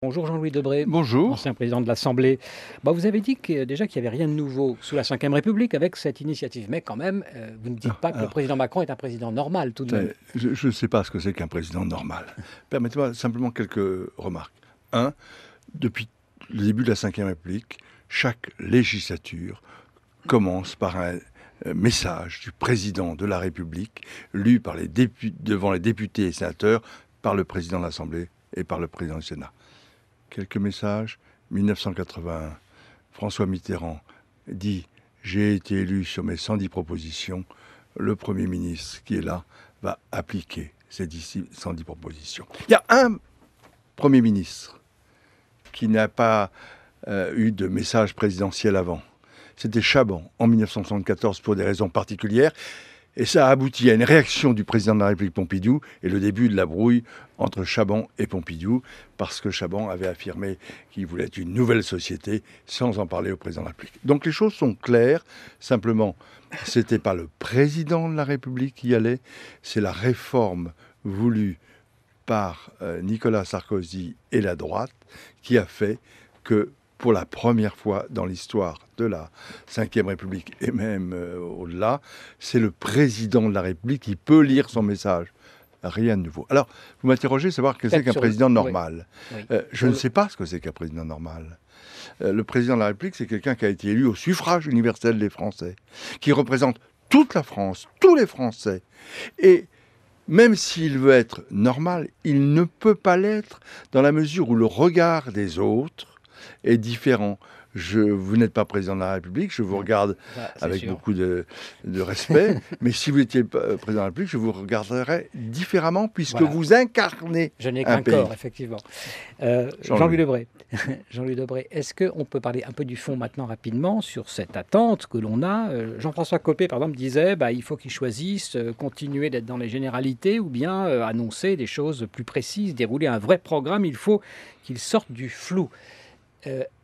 Bonjour Jean-Louis Debré, Bonjour. ancien président de l'Assemblée. Vous avez dit déjà qu'il n'y avait rien de nouveau sous la Ve République avec cette initiative. Mais quand même, vous ne dites pas que le Alors, président Macron est un président normal tout de même. je ne sais pas ce que c'est qu'un président normal. Permettez-moi simplement quelques remarques. Un, depuis le début de la Ve République, chaque législature commence par un message du président de la République, lu par devant les députés et sénateurs, par le président de l'Assemblée et par le président du Sénat. Quelques messages. 1981, François Mitterrand dit « J'ai été élu sur mes 110 propositions. Le Premier ministre qui est là va appliquer ces 110 propositions. » Il y a un Premier ministre qui n'a pas eu de message présidentiel avant. C'était Chaban, en 1974, pour des raisons particulières. Et ça a abouti à une réaction du président de la République Pompidou et le début de la brouille entre Chaban et Pompidou, parce que Chaban avait affirmé qu'il voulait une nouvelle société sans en parler au président de la République. Donc les choses sont claires, simplement, ce n'était pas le président de la République qui y allait, c'est la réforme voulue par Nicolas Sarkozy et la droite qui a fait que, pour la première fois dans l'histoire de la Ve République, et même au-delà, c'est le président de la République qui peut lire son message. Rien de nouveau. Alors, vous m'interrogez savoir ce que c'est qu'un président normal. Oui. Je ne sais pas ce que c'est qu'un président normal. Le président de la République, c'est quelqu'un qui a été élu au suffrage universel des Français, qui représente toute la France, tous les Français. Et même s'il veut être normal, il ne peut pas l'être dans la mesure où le regard des autres est différent. Vous n'êtes pas président de la République, je vous regarde avec beaucoup de respect, mais si vous étiez président de la République, je vous regarderais différemment puisque vous incarnez Je n'ai qu'un corps, effectivement. Jean-Louis Debré, Jean-Louis Debré, est-ce qu'on peut parler un peu du fond maintenant rapidement sur cette attente que l'on a? Jean-François Copé, par exemple, disait il faut qu'ils choisissent continuer d'être dans les généralités ou bien annoncer des choses plus précises, dérouler un vrai programme. Il faut qu'ils sortent du flou.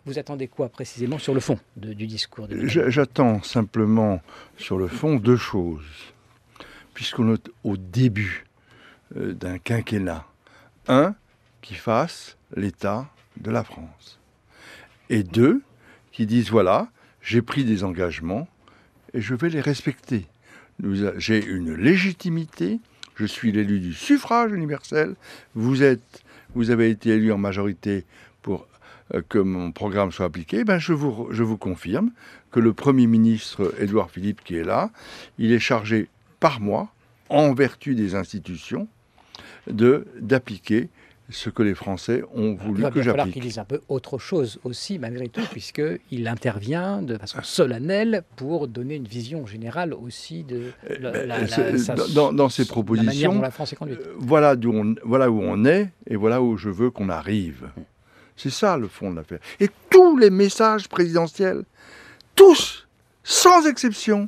Vous attendez quoi précisément sur le fond du discours J'attends simplement sur le fond deux choses. Puisqu'on est au début d'un quinquennat. Un, qui fasse l'état de la France. Et deux, qui disent voilà, j'ai pris des engagements et je vais les respecter. J'ai une légitimité, je suis l'élu du suffrage universel, vous avez été élu en majorité pour que mon programme soit appliqué, je vous confirme que le Premier ministre Édouard Philippe, qui est là, il est chargé par moi, en vertu des institutions, d'appliquer ce que les Français ont voulu que j'applique. Il va falloir qu'il dise un peu autre chose aussi, malgré tout, puisqu'il intervient de façon solennelle pour donner une vision générale aussi de dans ses propositions, la manière dont la France est conduite. Voilà où on est et voilà où je veux qu'on arrive. C'est ça le fond de l'affaire. Et tous les messages présidentiels, tous, sans exception,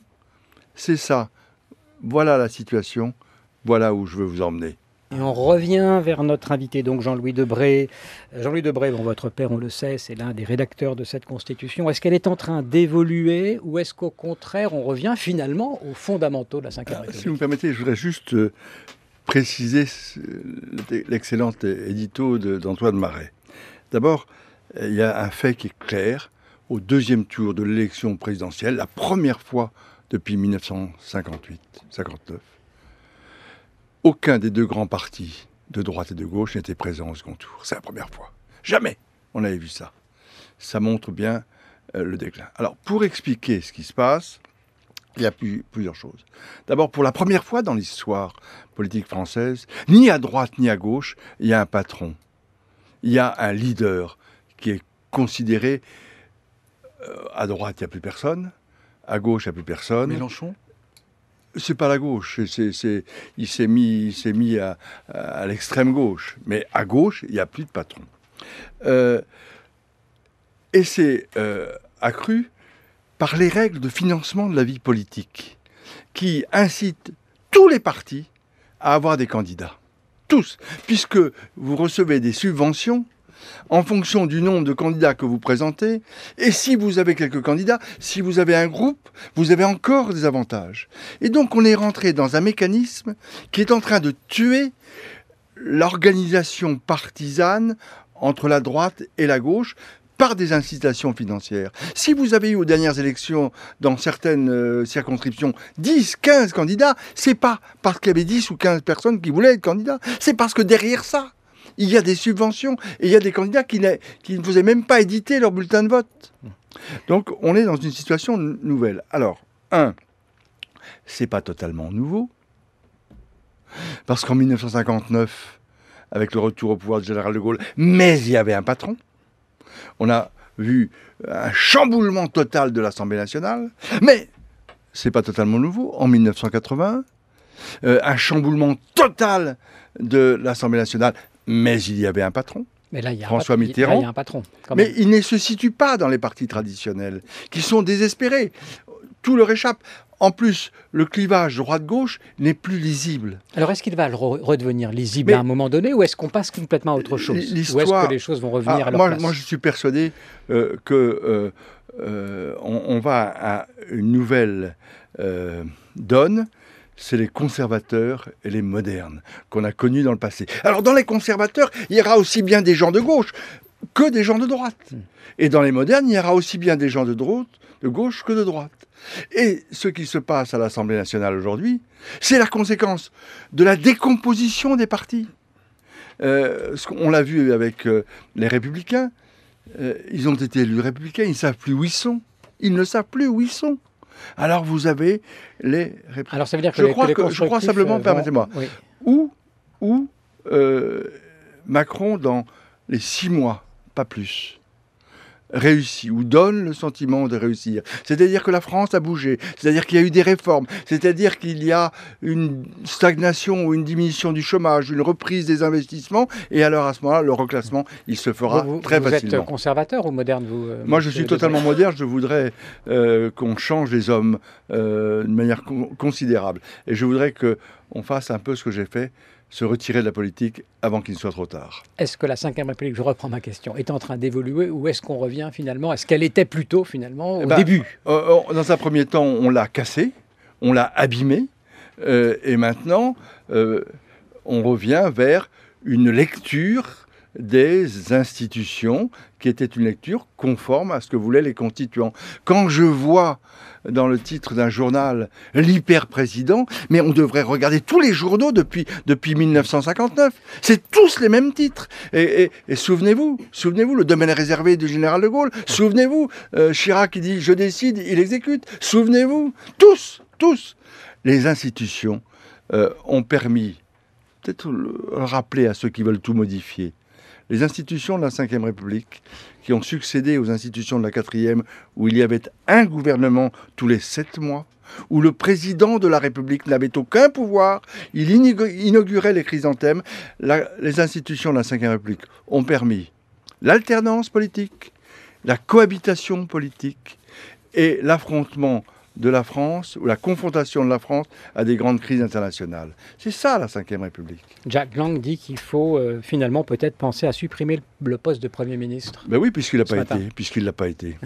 c'est ça. Voilà la situation, voilà où je veux vous emmener. Et on revient vers notre invité, donc Jean-Louis Debré. Jean-Louis Debré, votre père, on le sait, c'est l'un des rédacteurs de cette Constitution. Est-ce qu'elle est en train d'évoluer ou est-ce qu'au contraire, on revient finalement aux fondamentaux de la Ve République? Si vous me permettez, je voudrais juste préciser l'excellent édito d'Antoine Marais. D'abord, il y a un fait qui est clair. Au deuxième tour de l'élection présidentielle, la première fois depuis 1958-59, aucun des deux grands partis de droite et de gauche n'était présent au second tour. C'est la première fois. Jamais on avait vu ça. Ça montre bien le déclin. Alors, pour expliquer ce qui se passe, il y a plusieurs choses. D'abord, pour la première fois dans l'histoire politique française, ni à droite ni à gauche, il y a un patron. Il y a un leader qui est considéré, à droite, il n'y a plus personne, à gauche, il n'y a plus personne. Mélenchon ? C'est pas la gauche, il s'est mis à l'extrême gauche. Mais à gauche, il n'y a plus de patron. Et c'est accru par les règles de financement de la vie politique, qui incitent tous les partis à avoir des candidats. Tous, puisque vous recevez des subventions en fonction du nombre de candidats que vous présentez, et si vous avez quelques candidats, si vous avez un groupe, vous avez encore des avantages. Et donc on est rentré dans un mécanisme qui est en train de tuer l'organisation partisane entre la droite et la gauche par des incitations financières. Si vous avez eu aux dernières élections, dans certaines circonscriptions, 10, 15 candidats, c'est pas parce qu'il y avait 10 ou 15 personnes qui voulaient être candidats, c'est parce que derrière ça, il y a des subventions et il y a des candidats qui ne faisaient même pas éditer leur bulletin de vote. Donc on est dans une situation nouvelle. Alors, c'est pas totalement nouveau, parce qu'en 1959, avec le retour au pouvoir du général de Gaulle, mais il y avait un patron. On a vu un chamboulement total de l'Assemblée nationale, mais c'est pas totalement nouveau. En 1981, un chamboulement total de l'Assemblée nationale, mais il y avait un patron. Mais là, il y a François Mitterrand. Là, il y a un patron. Mais il ne se situe pas dans les partis traditionnels, qui sont désespérés. Tout leur échappe. En plus, le clivage droite-gauche n'est plus lisible. Alors, est-ce qu'il va redevenir lisible à un moment donné, ou est-ce qu'on passe complètement à autre chose? Ou est-ce que les choses vont revenir à leur place? Moi, je suis persuadé qu'on va à une nouvelle donne. C'est les conservateurs et les modernes qu'on a connus dans le passé. Alors, dans les conservateurs, il y aura aussi bien des gens de gauche que des gens de droite. Et dans les modernes, il y aura aussi bien des gens de gauche que de droite. Et ce qui se passe à l'Assemblée nationale aujourd'hui, c'est la conséquence de la décomposition des partis. On l'a vu avec les Républicains. Ils ont été élus Républicains, ils ne savent plus où ils sont. Ils ne savent plus où ils sont. Alors vous avez les Républicains. Alors ça veut dire que je crois simplement, permettez-moi, oui. où Macron, dans les 6 mois, pas plus, réussit ou donne le sentiment de réussir. C'est-à-dire que la France a bougé, c'est-à-dire qu'il y a eu des réformes, c'est-à-dire qu'il y a une stagnation ou une diminution du chômage, une reprise des investissements, et alors à ce moment-là, le reclassement, il se fera très facilement. Vous êtes conservateur ou moderne, vous Moi, je suis totalement moderne, je voudrais qu'on change les hommes de manière considérable. Et je voudrais qu'on fasse un peu ce que j'ai fait, se retirer de la politique avant qu'il ne soit trop tard. Est-ce que la Ve République, je reprends ma question, est en train d'évoluer, ou est-ce qu'on revient finalement à ce qu'elle était plutôt finalement au début? Dans un premier temps, on l'a cassée, on l'a abîmée, et maintenant, on revient vers une lecture des institutions qui était une lecture conforme à ce que voulaient les constituants. Quand je vois dans le titre d'un journal l'hyper-président, mais on devrait regarder tous les journaux depuis 1959. C'est tous les mêmes titres. Et souvenez-vous, le domaine réservé du général de Gaulle. Souvenez-vous, Chirac qui dit « je décide, il exécute ». Souvenez-vous, tous, les institutions ont permis, peut-être le rappeler à ceux qui veulent tout modifier, les institutions de la Ve République qui ont succédé aux institutions de la Quatrième, où il y avait un gouvernement tous les 7 mois, où le président de la République n'avait aucun pouvoir, il inaugurait les chrysanthèmes. Les institutions de la Ve République ont permis l'alternance politique, la cohabitation politique et l'affrontement de la France, ou la confrontation de la France à des grandes crises internationales. C'est ça la Ve République. Jack Lang dit qu'il faut finalement peut-être penser à supprimer le poste de Premier ministre. Ben oui, puisqu'il ne l'a pas été.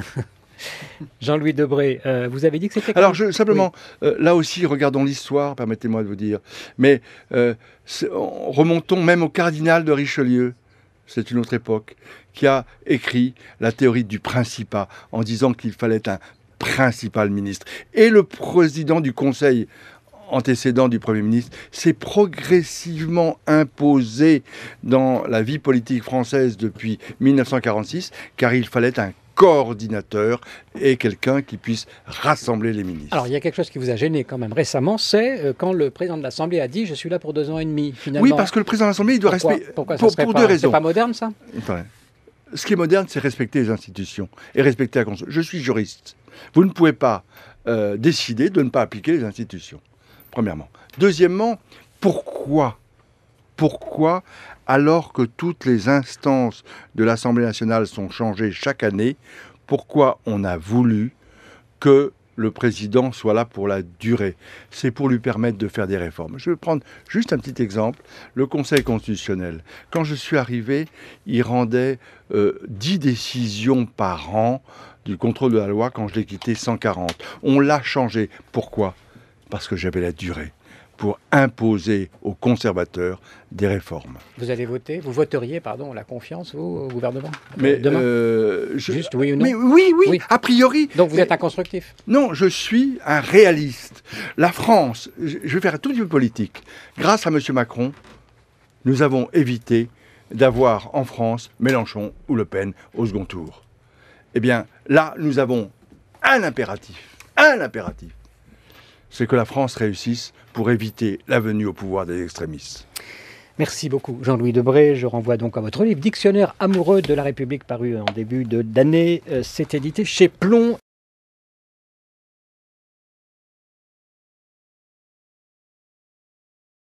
Jean-Louis Debré, vous avez dit que c'était... Alors, simplement, là aussi, regardons l'histoire, permettez-moi de vous dire. Mais remontons même au cardinal de Richelieu, c'est une autre époque, qui a écrit la théorie du principat, en disant qu'il fallait un principal ministre. Et le président du Conseil antécédent du Premier ministre s'est progressivement imposé dans la vie politique française depuis 1946, car il fallait un coordinateur et quelqu'un qui puisse rassembler les ministres. Alors, il y a quelque chose qui vous a gêné quand même récemment, c'est quand le président de l'Assemblée a dit « je suis là pour 2 ans et demi ». Finalement, oui, parce que le président de l'Assemblée, il doit respecter... Pourquoi pour 2 raisons. C'est pas moderne, ça? Enfin, ce qui est moderne, c'est respecter les institutions et respecter la Constitution. Je suis juriste. Vous ne pouvez pas décider de ne pas appliquer les institutions, premièrement. Deuxièmement, pourquoi, alors que toutes les instances de l'Assemblée nationale sont changées chaque année, pourquoi on a voulu que le président soit là pour la durée? C'est pour lui permettre de faire des réformes. Je vais prendre juste un petit exemple. Le Conseil constitutionnel, quand je suis arrivé, il rendait 10 décisions par an du contrôle de la loi. Quand je l'ai quitté, 140. On l'a changé. Pourquoi? Parce que j'avais la durée. pour imposer aux conservateurs des réformes. Vous allez voter, vous voteriez, pardon, la confiance, vous, au gouvernement mais demain Juste oui ou non? Mais oui, a priori. Donc vous êtes un constructif? Non, je suis un réaliste. La France, je vais faire un tout petit peu politique. Grâce à M. Macron, nous avons évité d'avoir en France Mélenchon ou Le Pen au second tour. Eh bien, là, nous avons un impératif, c'est que la France réussisse pour éviter la venue au pouvoir des extrémistes. Merci beaucoup Jean-Louis Debré. Je renvoie donc à votre livre Dictionnaire amoureux de la République paru en début d'année. C'est édité chez Plomb